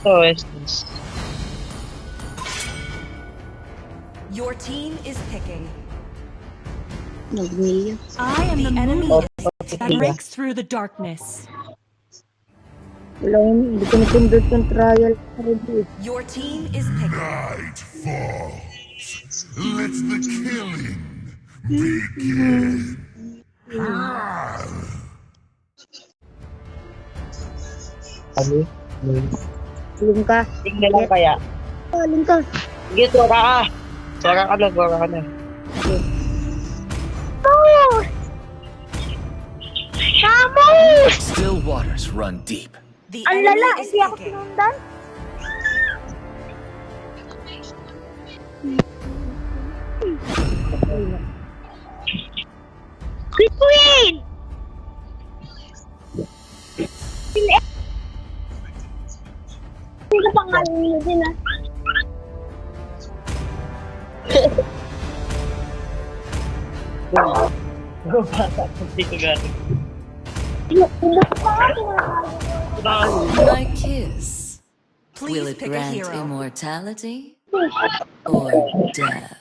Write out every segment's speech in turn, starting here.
So, Estes. Your team is picking. Nagmilya. I am the enemy moon is that breaks through the darkness. Wala yun, hindi ko na-convert yung trial. Your team is picking. Night falls. Let the killing begin. Ano? Aling ka. Tingnan lang kaya. Aling ka. Sige, tura ka. Tura ka na. Oh! Samus! Still waters run deep. The Ang enemy lala, is hindi ako picking. sinundan. Quick win! Hindi ko pangalan nyo din ah. Hindi ko gano'n. Hindi ko pangalan My kiss. Please Will it pick a grant hero. immortality or death?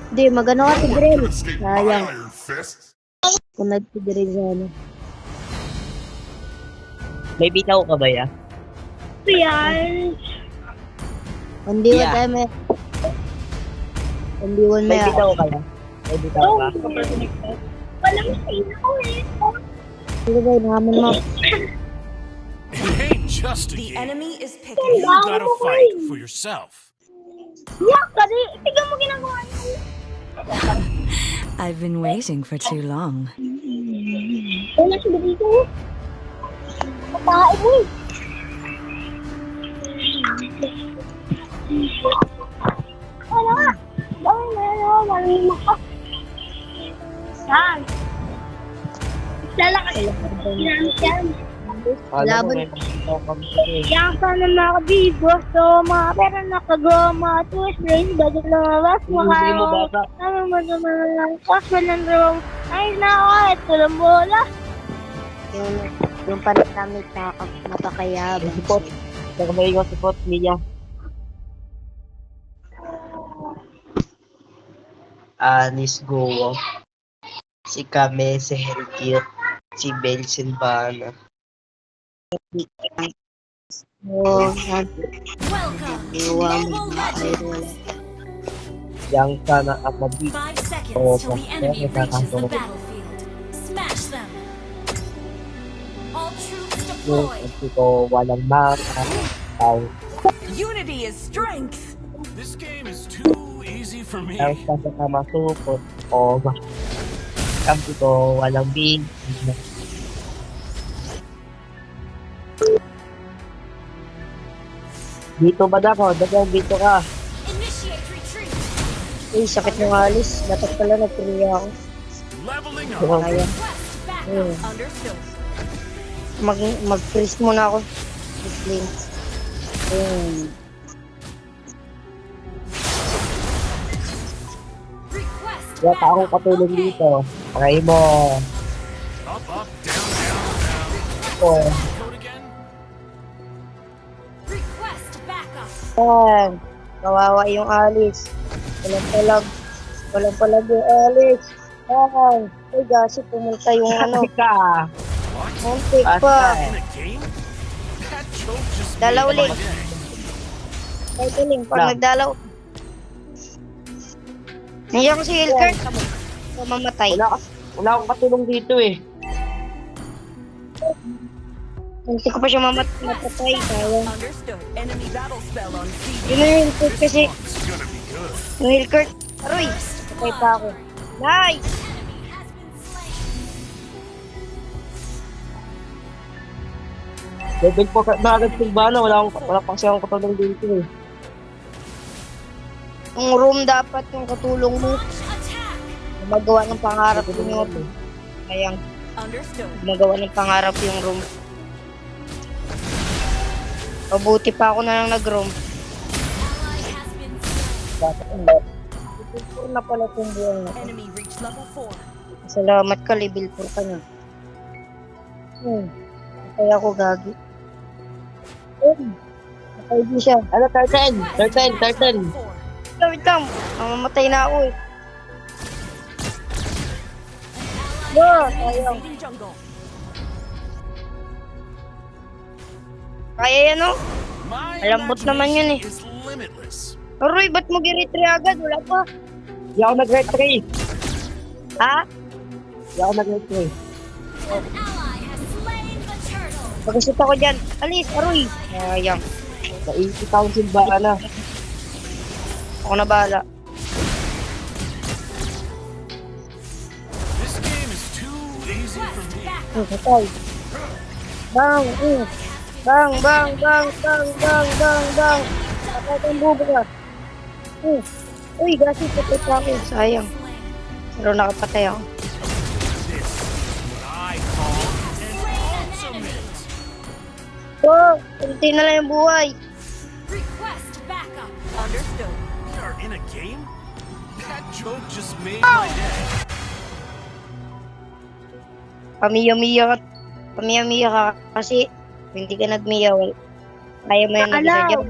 Hindi, magano ka si Grell. Escape my Sayang, iron fist. kung nag-si sa ano. May bitaw ka ba ya? Yan. Hindi Yeah. mo tayo may... Hindi mo May may... bitaw ka ya? May bitaw ka? Walang sino ko eh. Sige ba, naman mo. It ain't just a The game. enemy is picking. You gotta fight for yourself. Yak, kasi tignan mo ginagawa niyo. I've been waiting for too long. Wala siya dito. Patahay mo eh. Wala nga. Gawin mo yan o. Malamig mo ka. Saan? Lalaki. Ginamit yan. Alam mo, Laban. may bitaw ka ba? Yang sana makabibo. So, mga pera nakagoma. Twist range. Bago lumabas. Hindi mo bata. Ano mo naman lang. Tapos walang rawang. Ayos na ako. Ito lang bola. Yung panatamit na napakayabang. Support. Saka may ikaw support niya. Anis Goa. Si Kame, si Helkir, si Bel Silvana. Oh, Welcome. iwan Mobile Legends. Yang sana at mabit. 5 seconds Oh, till the enemy okay. reaches the battlefield. Smash them. All troops Yung deployed. kasi ko walang maka. Unity is strength. This game is too easy for me. Ang sa kama support. O, kampi ko walang big. Dito ba ako? Dagang dito ka. Initiate retreat. Uy, sakit ng alis. Dapat pala nagpiliya ako. Leveling up. Kaya, Request backup. Understood. mag-freeze muna ako. Explain. Request Kaya akong backup. katulong Okay. dito. Pakay mo. Up, up, down, down. O, Code again? Request backup. Yan. Kawawa yung alis. Walang palag yung alis. Yan. Ay, gasi, pumunta yung ano. ka. Muntik Basta pa. In a game? That choke just Dalaw made my ulit. day. Ay, tuling. Pag Lang. nagdalaw. Nandiyan ko si Hilkert. Mamatay. Wala akong katulong dito eh. Hindi ko pa siya mapatay. Sayang. Understood. Enemy battle spell on C. Yun na yung Hilkert kasi. It's gonna be good. Yung Hilkert. Aroy. Patay pa ako. Nice! Enemy has been slain. Level po ka agad Silvana. Wala pang siyang katulong dito eh. Yung room dapat yung katulong mo. Launch attack. Magawa ng pangarap yung room. Sayang. Understood. Magawa ng pangarap yung room. Mabuti pa ako na lang nag-room. Ally has been slain. Dapat hindi. Level 4 na pala itong buong na. Enemy reached level 4. Salamat ka, level 4 ka na. Kaya ako gagi. Nakay di siya. Ano, turtle? Turtle, turtle. Wait lang. Mamamatay na ako eh. Ba, ayaw. Invading jungle. Kaya yan oh. My Malambot naman yun eh. imagination is limitless. Aroy, ba't mo giretry agad? Wala pa. Di ako nag-retry. Ha? Di ako nag-retry. An ally has slain the turtle. Pag-shoot ako dyan. Alis, Aroy. Sayang. Sa 80,000 ba na? Ako na bahala. This game is too easy for me. Patay. Bang, bang, bang, bang, bang, bang, bang, bang. Patay kang buba. Uy, gasi, patay pa ako. Sayang. Pero nakapatay ako. What I call an ultimate. Oh, kunti na lang yung buhay. Request backup. Understood. We are in a game? That joke just made my day. Pamiya-miya ka kasi hindi ka nagmiya. Kaya mo yung nagmiya dyan.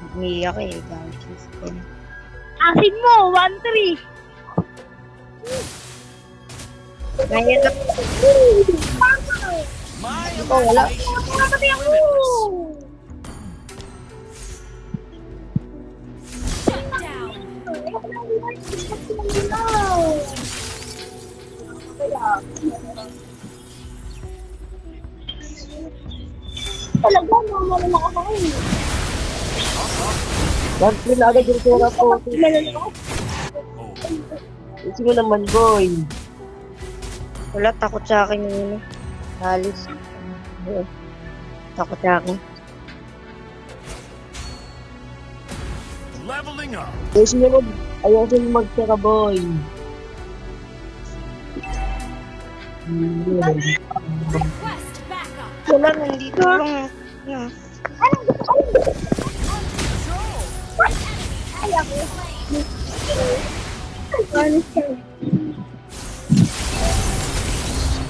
Nagmiya ka eh. Asin mo, 1-3. Ngayon lang. My Oh, wala. imagination is limitless. Shut down. Talaga, mamalala ka kayo. Lance na agad yung tura ko. Isi mo naman, boy. Wala, takot sa akin yun. Halis. Takot sa akin. Leveling up. Ayaw siya mag-tira, boy. Request backup. Wala, nandito lang. Ano?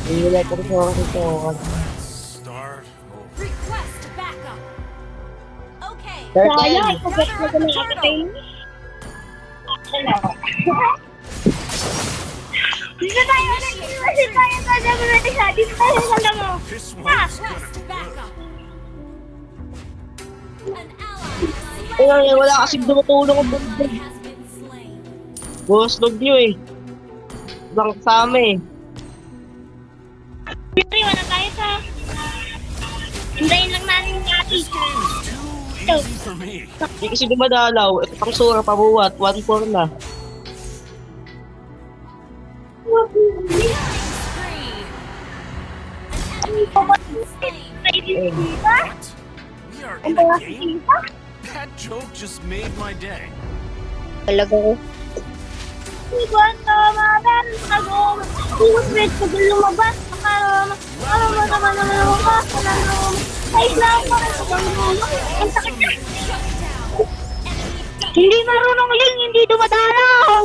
Wala ko rin ako ito. Start over. Request backup. Okay. Turtle! This one's gonna Request be backup. An ally Ay, wala kasing dumutulong ang has been slain. boss dog nyo eh. Lang kasama eh. Wala tayo sa... Hintayin lang natin yung ati. This game is too easy for me. Hindi kasi dumadalaw. Ito pang sura pabuwat. 1-4 na. Spree. What? We are in a game? That joke just made my day. Talaga ko. Iban na madan ako. Iwit ko lumabas. Ano mo naman lumabas. Ay, lang pa rin sa ang sakit na. Hindi marunong yung hindi dumadalaw.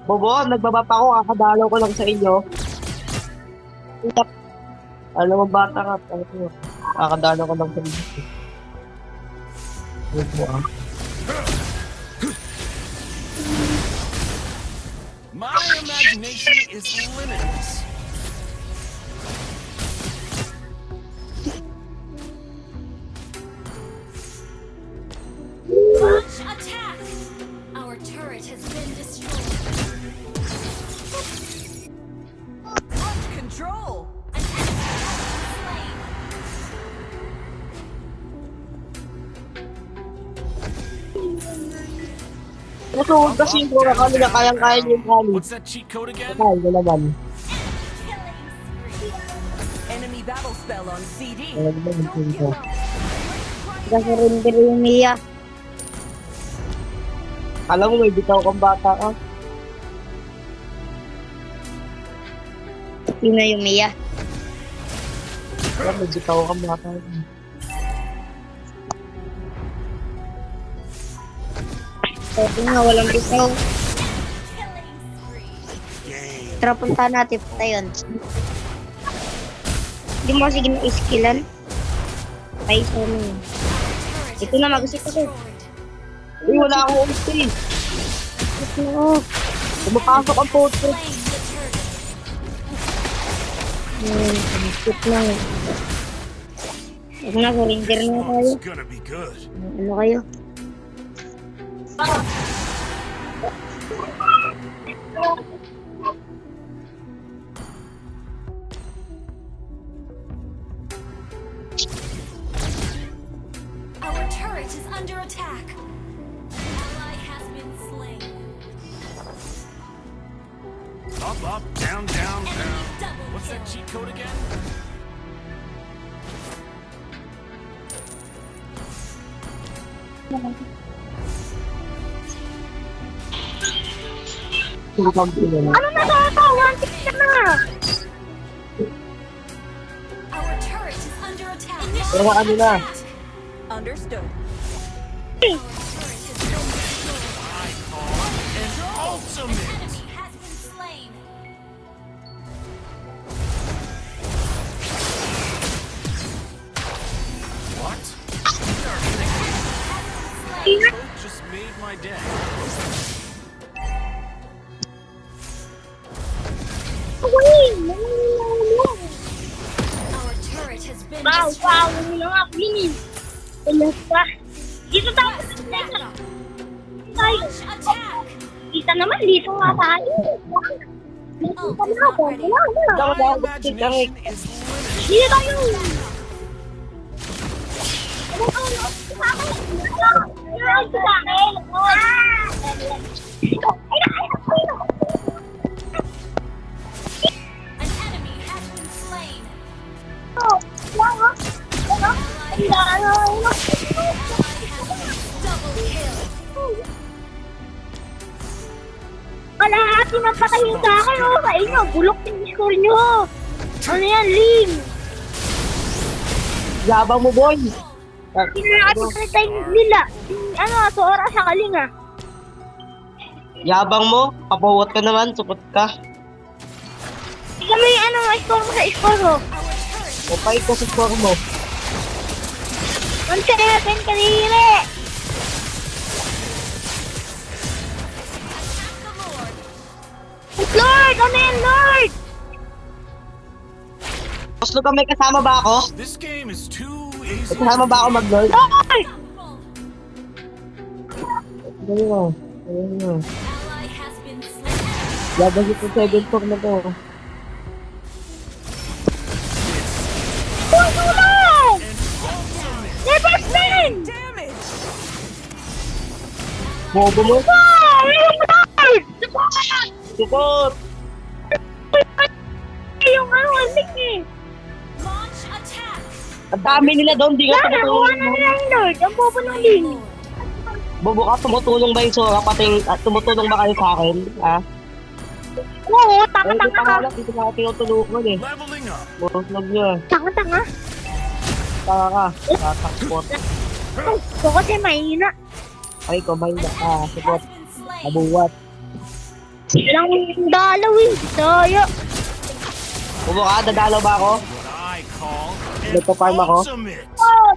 Bobo, nagbaba pa ako. Kakadalaw ko lang sa inyo. Alam mo, bata ka. Kakadalaw ko lang sa inyo. My imagination is limitless. Launch attack. Our turret has been destroyed. Launch control. An enemy has been slain. Nasuhod kasi yung sura ka nila. Kayang-kaya niyo yung kali. What's that cheat code again? Kaya nyo naman. Killing spree. Enemy battle spell on CD. Kaya naman yung Don't sura. give up. Kasi rin yung Mia. Alam mo, may bitaw kang bata ka. Sino yung Mia? Alam, may bitaw kang bata ka. Pwede nga, walang bitaw. Killing spree. Game. Tara, punta natin. Punta yun. Hindi mo sige na iskillan. Ay, so ano yun. Turret Ito na, has been mag-isip ako. destroyed. Uy, wala akong ulti. Oo. Pumapasok ang puto. Slain the turret. Skip na. Huwag na, surrender na tayo. It's gonna be good. Ano kayo? Our turret is under attack. An ally has been slain. Up, down, down, Enemy down. double What's that kill. cheat code again? Ano na to? 1-6 na! Our turret is under attack. Pero ano na? Understood. Our turret has been destroyed. I call an ultimate. Enemy has been slain. What? Slain. Joke just made my day. Our turret has been Wow, destroyed. wow, ano na nga, Queenie. Tulas pa. Dito tayo. Quest backup. Tayo. Launch attack. Kita naman, dito nga tayo. Oh, Dito is na not ako. ready. Wala, wala. My imagination is limited. Dito tayo. An enemy has been slain. Double kill. Kalahati ng patay yung sa akin, oh. Sa inyo, bulok yung score nyo. Ano yan, Ling? Yabang mo, boy. Kinakati sa time nila. Ano, sa oras sa kaling, ah. Yabang mo. Kapawat ka naman. Supot ka. Ikaw may ano, score mo sa score mo. Upay ka sa score mo. 1-7 kanina. Lord! Ano yan, Lord? Oslo ka, may kasama ba ako? This game is too May easy. kasama ba ako mag-lord? Lord! Ganyan mo. Ganyan mo. Ally has been slain. Yabang ito sa 7 score na to. Tulong! Never spin! Damage! Bobo mo. Wow! Yung Lord! Support! Supot. Yung ano, aling eh. Launch attack. Ang dami nila doon. Di ka Wala, nakuha tumutulong. na nila yung Lord. Ang bobo ng Ling. Bobo ka, tumutulong ba yung Sora? Tumutulong ba kayo sa akin? Ha? Oo, Ay, tanga-tanga dito ka. ka lang. Dito ka tinutulungan eh. Leveling up. Boslog niya. Tanga-tanga. Taka ka. Tatakbot. Ito kasi mahina. Ay, kumain na ka. Supot. Has been slain. Nabuwat. Ilang dalaw eh. Saya. Bobo ka, dadalaw ba ako? What I call an Nagpa-farm ako? ultimate. Oh!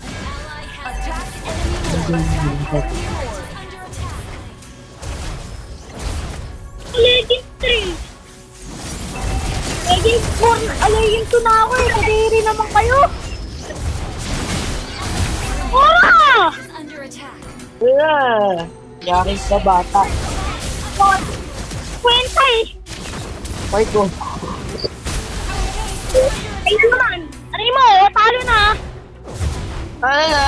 Ally has Attack enemy lord. Attack enemy lord. under attack. Legend 3. Legend 4. Legend 2 na ako eh. Kadiri naman kayo. Ah! Is under attack. Yeah. Yakin ka bata. Kwenta eh. Fight ko. Ay naman. Aray mo, talo na. Ano na?